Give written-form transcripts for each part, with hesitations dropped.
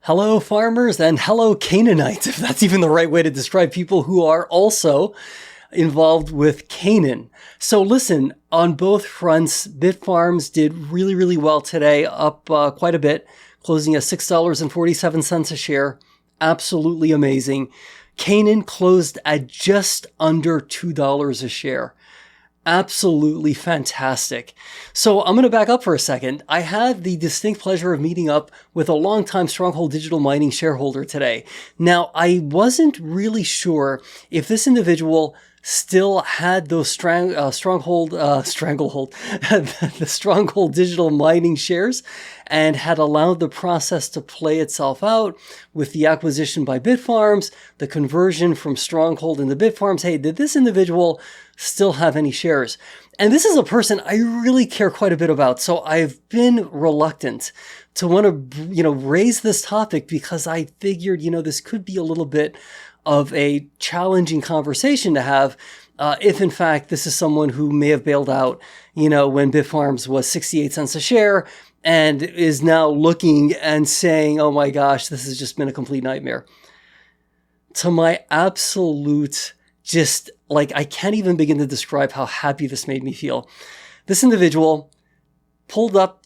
Hello, farmers, and hello, Canaanites, if that's even the right way to describe people who are also involved with Canaan. So listen, on both fronts, Bitfarms did really, really well today, up quite a bit, closing at $6.47 a share. Absolutely amazing. Canaan closed at just under $2 a share. Absolutely fantastic. So I'm going to back up for a second. I had the distinct pleasure of meeting up with a longtime Stronghold Digital Mining shareholder today. Now, I wasn't really sure if this individual still had those Stronghold the Stronghold Digital Mining shares and had allowed the process to play itself out with the acquisition by Bitfarms, the conversion from Stronghold into Bitfarms. Hey, did this individual still have any shares? And this is a person I really care quite a bit about. So I've been reluctant to want to, raise this topic because I figured, this could be a little bit of a challenging conversation to have if in fact this is someone who may have bailed out, when Bitfarms was 68 cents a share and is now looking and saying, oh my gosh, this has just been a complete nightmare. To my absolute I can't even begin to describe how happy this made me feel. This individual pulled up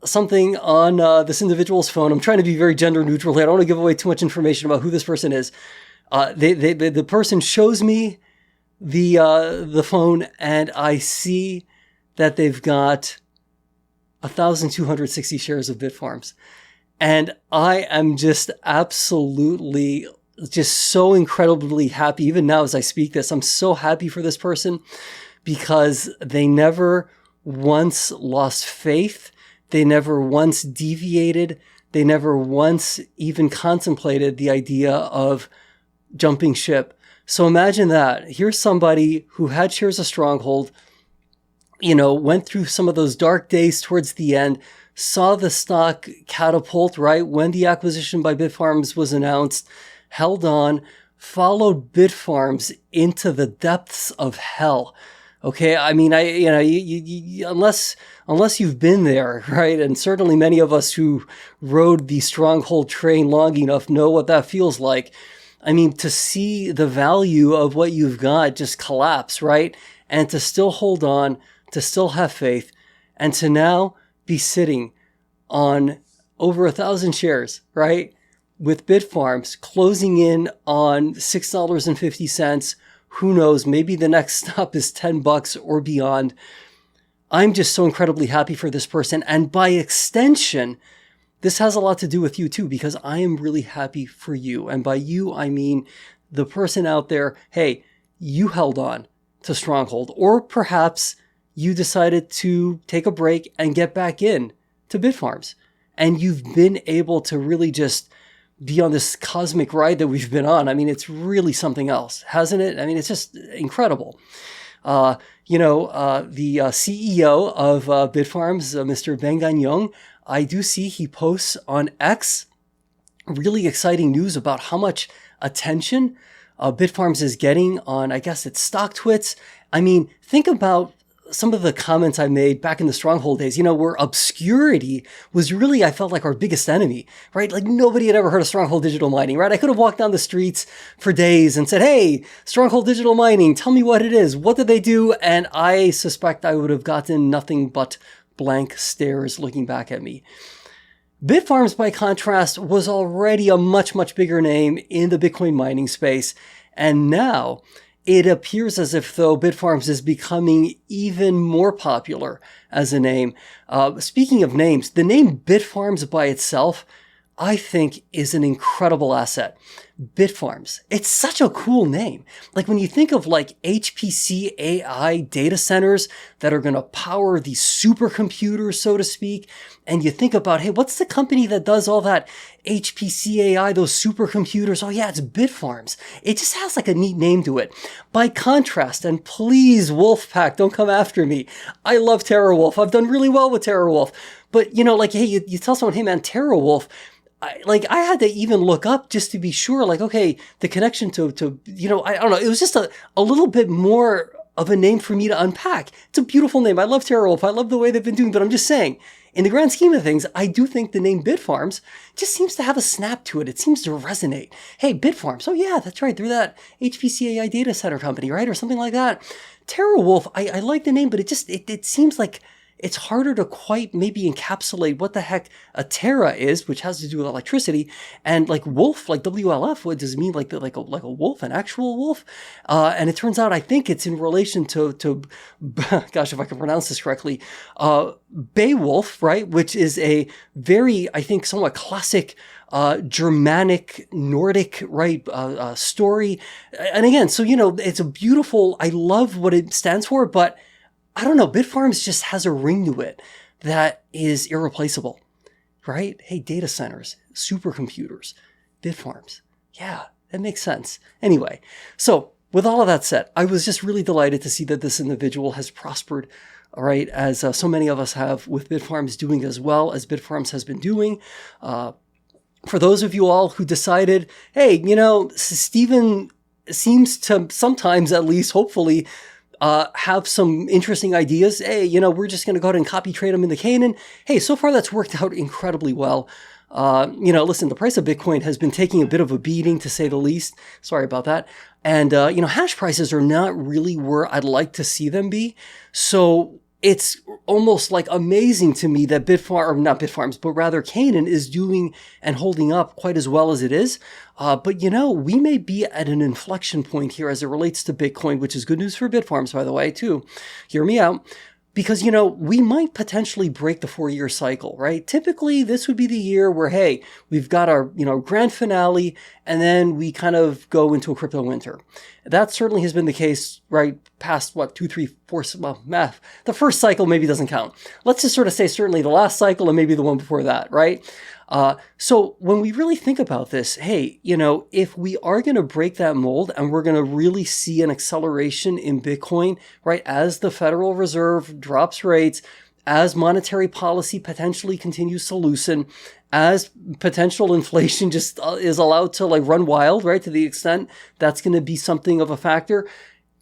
something on this individual's phone. I'm trying to be very gender neutral here. I don't want to give away too much information about who this person is. The person shows me the phone, and I see that they've got 1,260 shares of Bitfarms. And I am just absolutely so incredibly happy. Even now as I speak this, I'm so happy for this person because they never once lost faith. They never once deviated. They never once even contemplated the idea of jumping ship. So imagine that. Here's somebody who had shares of Stronghold, went through some of those dark days towards the end, saw the stock catapult, right? When the acquisition by Bitfarms was announced, held on, followed Bitfarms into the depths of hell. Okay. I mean, unless you've been there, right? And certainly many of us who rode the Stronghold train long enough know what that feels like. I mean, to see the value of what you've got just collapse, right? And to still hold on, to still have faith, and to now be sitting on over 1,000 shares, right? With Bitfarms closing in on $6.50. Who knows? Maybe the next stop is $10 or beyond. I'm just so incredibly happy for this person. And by extension, this has a lot to do with you too, because I am really happy for you. And by you, I mean the person out there. Hey, you held on to Stronghold, or perhaps you decided to take a break and get back in to Bitfarms. And you've been able to really just be on this cosmic ride that we've been on. I mean, it's really something else, hasn't it? I mean, it's just incredible. The CEO of Bitfarms, Mr. Ben Gagnon, I do see he posts on X really exciting news about how much attention Bitfarms is getting on, I guess it's Stock Twits. I mean, think about some of the comments I made back in the Stronghold days, where obscurity was really, I felt like, our biggest enemy, right? Like nobody had ever heard of Stronghold Digital Mining, right? I could have walked down the streets for days and said, hey, Stronghold Digital Mining, tell me what it is. What did they do? And I suspect I would have gotten nothing but blank stares looking back at me. Bitfarms, by contrast, was already a much, much bigger name in the Bitcoin mining space. And now it appears as if, though, Bitfarms is becoming even more popular as a name. Speaking of names, the name Bitfarms by itself, I think, is an incredible asset. Bitfarms. It's such a cool name. Like when you think of like HPC AI data centers that are going to power these supercomputers, so to speak, and you think about, hey, what's the company that does all that HPC AI, those supercomputers? Oh yeah, it's Bitfarms. It just has like a neat name to it. By contrast, and please, Wolfpack, don't come after me. I love TerraWolf. I've done really well with TerraWolf. But hey, you tell someone, hey man, TerraWolf, I had to even look up just to be sure, okay, the connection to I don't know. It was just a little bit more of a name for me to unpack. It's a beautiful name. I love TerraWolf. I love the way they've been doing, but I'm just saying, in the grand scheme of things, I do think the name Bitfarms just seems to have a snap to it. It seems to resonate. Hey, Bitfarms. Oh yeah, that's right. They're that HPC AI data center company, right? Or something like that. TeraWulf, I like the name, but it seems like it's harder to quite maybe encapsulate what the heck a Terra is, which has to do with electricity, and like wolf, like WLF. What does it mean? Like a wolf, an actual wolf? And it turns out I think it's in relation to gosh, if I can pronounce this correctly, Beowulf, right? Which is a very, I think, somewhat classic Germanic, Nordic, right, story. And again, so, it's a beautiful, I love what it stands for, but I don't know, Bitfarms just has a ring to it that is irreplaceable, right? Hey, data centers, supercomputers, Bitfarms. Yeah, that makes sense. Anyway, so with all of that said, I was just really delighted to see that this individual has prospered, all right, as so many of us have, with Bitfarms doing as well as Bitfarms has been doing. For those of you all who decided, hey, Stephen seems to sometimes, at least hopefully, have some interesting ideas. Hey, we're just going to go ahead and copy trade them in the Canaan. Hey, so far that's worked out incredibly well. Listen, the price of Bitcoin has been taking a bit of a beating, to say the least. Sorry about that. And, hash prices are not really where I'd like to see them be. So it's almost like amazing to me that not Bitfarms, but rather Canaan is doing and holding up quite as well as it is. But we may be at an inflection point here as it relates to Bitcoin, which is good news for Bitfarms, by the way, too. Hear me out. Because, we might potentially break the 4-year cycle, right? Typically, this would be the year where, hey, we've got our, grand finale, and then we kind of go into a crypto winter. That certainly has been the case, right, past, 2, 3, 4, math. The first cycle maybe doesn't count. Let's just sort of say certainly the last cycle and maybe the one before that, right? So when we really think about this, hey, if we are going to break that mold and we're going to really see an acceleration in Bitcoin, right, as the Federal Reserve drops rates, as monetary policy potentially continues to loosen, as potential inflation just is allowed to run wild, right, to the extent that's going to be something of a factor,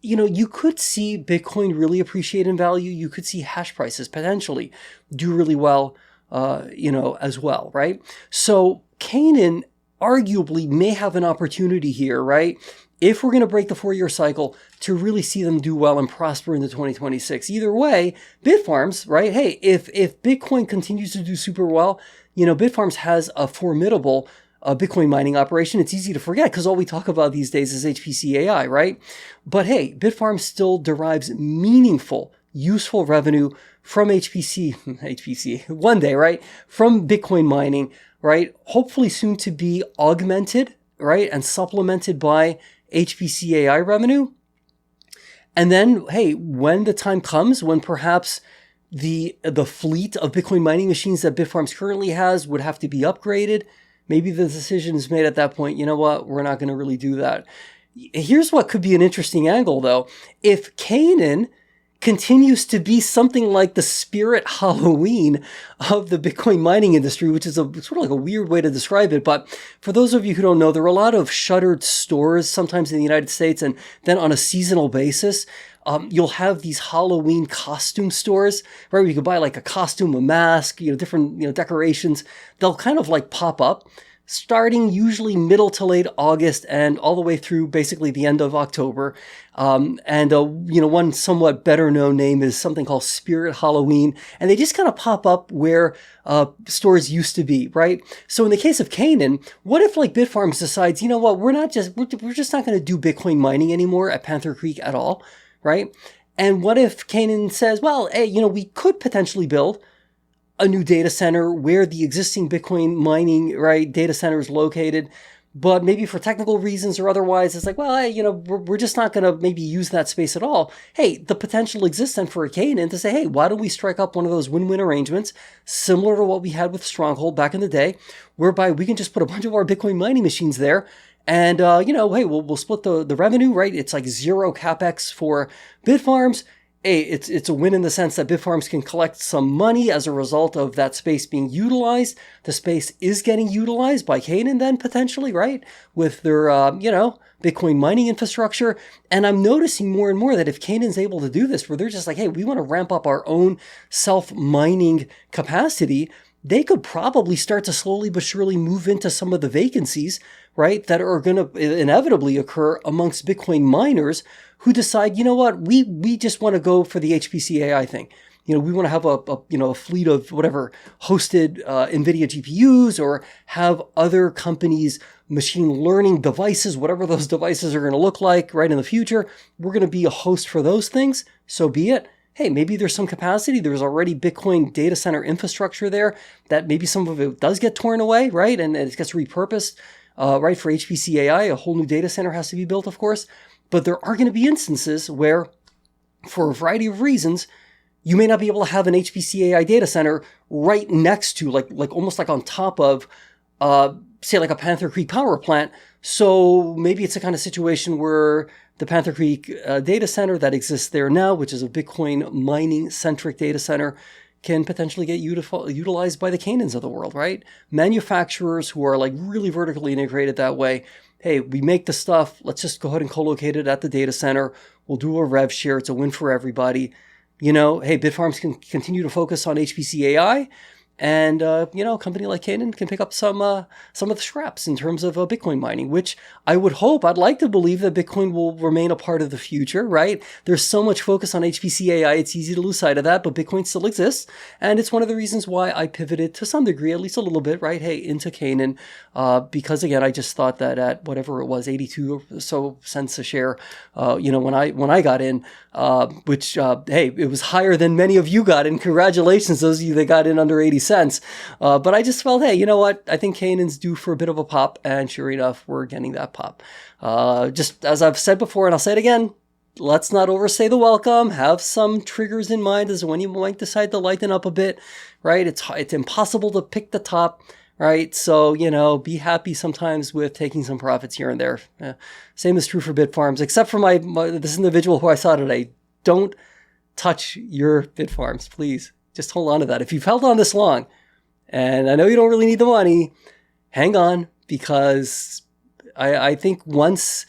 you could see Bitcoin really appreciate in value. You could see hash prices potentially do really well, as well, right? So Canaan arguably may have an opportunity here, right? If we're going to break the 4-year cycle, to really see them do well and prosper into 2026. Either way, Bitfarms, right? Hey, if Bitcoin continues to do super well, Bitfarms has a formidable Bitcoin mining operation. It's easy to forget because all we talk about these days is HPC AI, right? But hey, Bitfarms still derives meaningful, useful revenue from HPC one day, right? From Bitcoin mining, right? Hopefully soon to be augmented, right? And supplemented by HPC AI revenue. And then, hey, when the time comes, when perhaps the fleet of Bitcoin mining machines that Bitfarms currently has would have to be upgraded, maybe the decision is made at that point, you know what, we're not going to really do that. Here's what could be an interesting angle, though. If Canaan continues to be something like the spirit Halloween of the Bitcoin mining industry, which is a sort of like a weird way to describe it. But for those of you who don't know, there are a lot of shuttered stores, sometimes in the United States, and then on a seasonal basis, you'll have these Halloween costume stores, right? Where you can buy like a costume, a mask, different, decorations. They'll kind of pop up, starting usually middle to late August and all the way through basically the end of October. One somewhat better known name is something called Spirit Halloween. And they just kind of pop up where stores used to be, right? So in the case of Canaan, what if Bitfarms decides, you know what, we're just not going to do Bitcoin mining anymore at Panther Creek at all, right? And what if Canaan says, well, hey, we could potentially build a new data center where the existing Bitcoin mining, right, data center is located, but maybe for technical reasons or otherwise, it's well, hey, we're just not going to maybe use that space at all. Hey, the potential exists then for a Canaan to say, hey, why don't we strike up one of those win-win arrangements similar to what we had with Stronghold back in the day, whereby we can just put a bunch of our Bitcoin mining machines there and, hey, we'll split the revenue, right? It's zero CapEx for Bitfarms. it's a win in the sense that Bitfarms can collect some money as a result of that space being utilized. The space is getting utilized by Canaan then potentially, right? With their, Bitcoin mining infrastructure. And I'm noticing more and more that if Canaan's able to do this, where they're just like, hey, we want to ramp up our own self-mining capacity, they could probably start to slowly but surely move into some of the vacancies, right, that are going to inevitably occur amongst Bitcoin miners who decide, you know what, we just want to go for the HPC AI thing. We want to have a fleet of whatever hosted NVIDIA GPUs, or have other companies' machine learning devices, whatever those devices are going to look like right in the future. We're going to be a host for those things. So be it. Hey, maybe there's some capacity. There's already Bitcoin data center infrastructure there that maybe some of it does get torn away, right? And it gets repurposed, right, for HPC AI. A whole new data center has to be built, of course. But there are going to be instances where, for a variety of reasons, you may not be able to have an HPC AI data center right next to, like almost like on top of, say, like a Panther Creek power plant. So maybe it's a kind of situation where the Panther Creek data center that exists there now, which is a Bitcoin mining-centric data center, can potentially get utilized by the Canaans of the world, right? Manufacturers who are like really vertically integrated that way. Hey, we make the stuff. Let's just go ahead and co-locate it at the data center. We'll do a rev share. It's a win for everybody. Hey, Bitfarms can continue to focus on HPC AI. And, a company like Canaan can pick up some of the scraps in terms of Bitcoin mining, which I'd like to believe that Bitcoin will remain a part of the future, right? There's so much focus on HPC AI, it's easy to lose sight of that, but Bitcoin still exists. And it's one of the reasons why I pivoted to some degree, at least a little bit, right? Hey, into Canaan, because again, I just thought that at whatever it was, 82 or so cents a share, when I got in, which, hey, it was higher than many of you got in. Congratulations, those of you that got in under 80 cents. But I just felt, hey, you know what? I think Canaan's due for a bit of a pop. And sure enough, we're getting that pop. Just as I've said before, and I'll say it again, let's not overstay the welcome. Have some triggers in mind as to when you might decide to lighten up a bit, right? It's impossible to pick the top, right? So, be happy sometimes with taking some profits here and there. Same is true for Bitfarms, except for this individual who I saw today. Don't touch your Bitfarms, please. Just hold on to that. If you've held on this long, and I know you don't really need the money, hang on, because I think once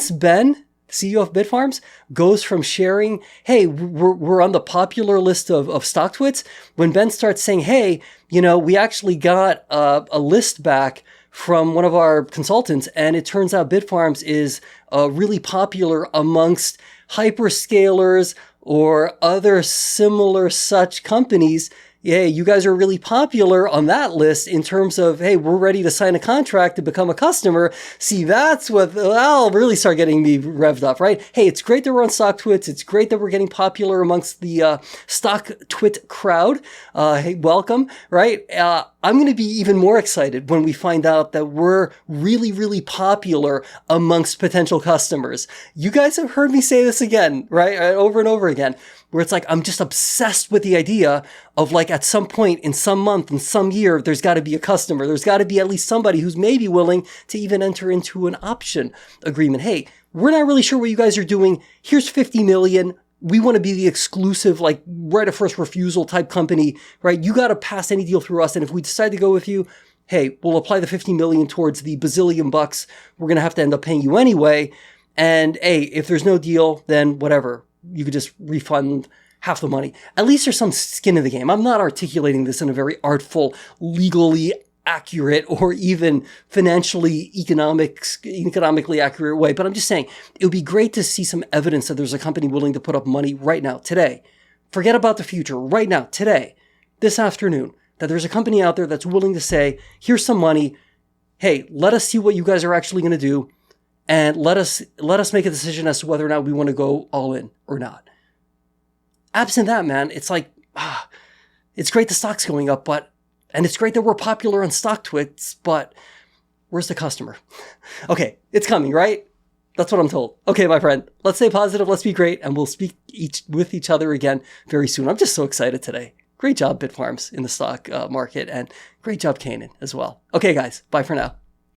Ben, CEO of Bitfarms, goes from sharing, hey, we're on the popular list of StockTwits, when Ben starts saying, hey, we actually got a list back from one of our consultants, and it turns out Bitfarms is really popular amongst hyperscalers or other similar such companies. Yeah, you guys are really popular on that list in terms of, hey, we're ready to sign a contract to become a customer. See, that'll really start getting me revved up, right? Hey, it's great that we're on StockTwits. It's great that we're getting popular amongst the StockTwit crowd. Hey, welcome, right? I'm going to be even more excited when we find out that we're really, really popular amongst potential customers. You guys have heard me say this again, right? Over and over again, where it's like, I'm just obsessed with the idea of like at some point in some month, in some year, there's got to be a customer. There's got to be at least somebody who's maybe willing to even enter into an option agreement. Hey, we're not really sure what you guys are doing. Here's 50 million. We want to be the exclusive, like right of first refusal type company, right? You got to pass any deal through us. And if we decide to go with you, hey, we'll apply the 50 million towards the bazillion bucks we're going to have to end up paying you anyway. And hey, if there's no deal, then whatever, you could just refund half the money. At least there's some skin in the game. I'm not articulating this in a very artful, legally accurate, or even financially economically accurate way. But I'm just saying, it would be great to see some evidence that there's a company willing to put up money right now, today. Forget about the future, right now, today, this afternoon, that there's a company out there that's willing to say, here's some money. Hey, let us see what you guys are actually going to do. And let us make a decision as to whether or not we want to go all in or not. Absent that, man, it's like, it's great the stock's going up, and it's great that we're popular on StockTwits, but where's the customer? Okay, it's coming, right? That's what I'm told. Okay, my friend, let's stay positive, let's be great, and we'll speak with each other again very soon. I'm just so excited today. Great job, Bitfarms, in the stock market, and great job, Canaan, as well. Okay, guys, bye for now.